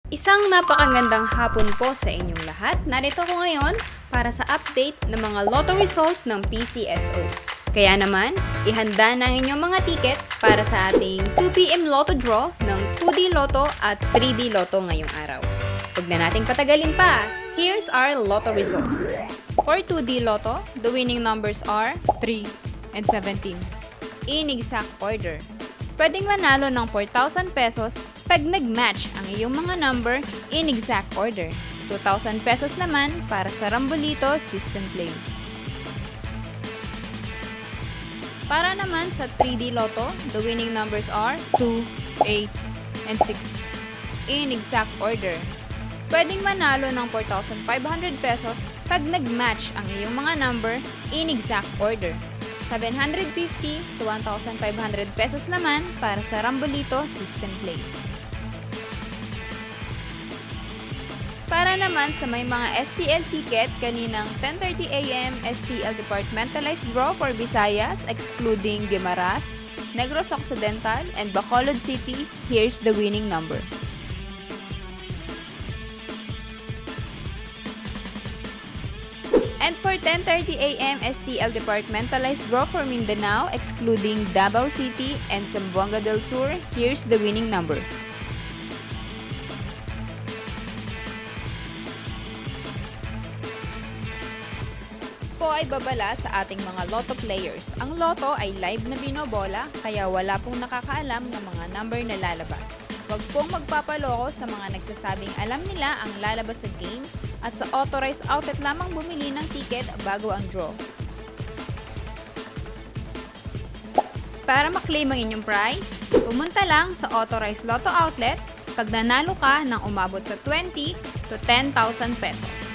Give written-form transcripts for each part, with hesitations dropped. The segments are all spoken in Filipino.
Isang napakagandang hapon po sa inyong lahat. Narito ko ngayon para sa update ng mga lotto result ng PCSO. Kaya naman, ihanda na ang inyong mga ticket para sa ating 2pm lotto draw ng 2D Lotto at 3D Lotto ngayong araw. Huwag na nating patagalin pa. Here's our lotto result. For 2D Lotto, the winning numbers are 3 and 17. In exact order. Pwedeng manalo ng 4,000 pesos pag nag-match ang iyong mga number in exact order. 2,000 pesos naman para sa Rambolito System Play. Para naman sa 3D Lotto, the winning numbers are 2, 8, and 6. In exact order. Pwedeng manalo ng 4,500 pesos pag nag-match ang iyong mga number in exact order. 750 to 1,500 pesos naman para sa Rambolito System Play. Para naman sa may mga STL ticket, kaninang 10:30 AM STL Departmentalized Draw for Visayas excluding Guimaras, Negros Occidental, and Bacolod City, here's the winning number. And for 10:30 AM STL Departmentalized Draw for Mindanao excluding Davao City and Zamboanga del Sur, here's the winning number. Po ay babala sa ating mga lotto players. Ang lotto ay live na binobola kaya wala pong nakakaalam ng mga number na lalabas. Huwag pong magpapaloko sa mga nagsasabing alam nila ang lalabas sa game at sa authorized outlet lamang bumili ng ticket bago ang draw. Para maklaim ang inyong prize, pumunta lang sa authorized lotto outlet pag nanalo ka ng umabot sa 20 to 10,000 pesos.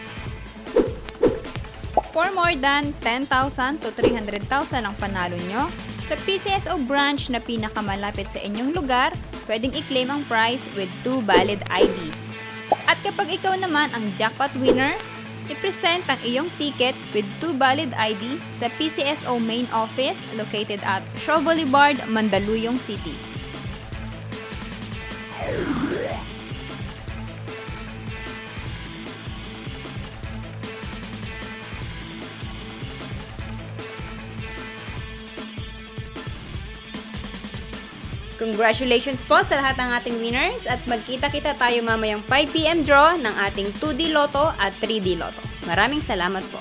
For more than 10,000 to 300,000 ang panalo nyo, sa PCSO branch na pinakamalapit sa inyong lugar, pwedeng i-claim ang prize with 2 valid IDs. At kapag ikaw naman ang jackpot winner, i-present ang iyong ticket with 2 valid ID sa PCSO main office located at Shaw Boulevard, Mandaluyong City. Congratulations po sa lahat ng ating winners at magkita-kita tayo mamayang 5pm draw ng ating 2D Lotto at 3D Lotto. Maraming salamat po.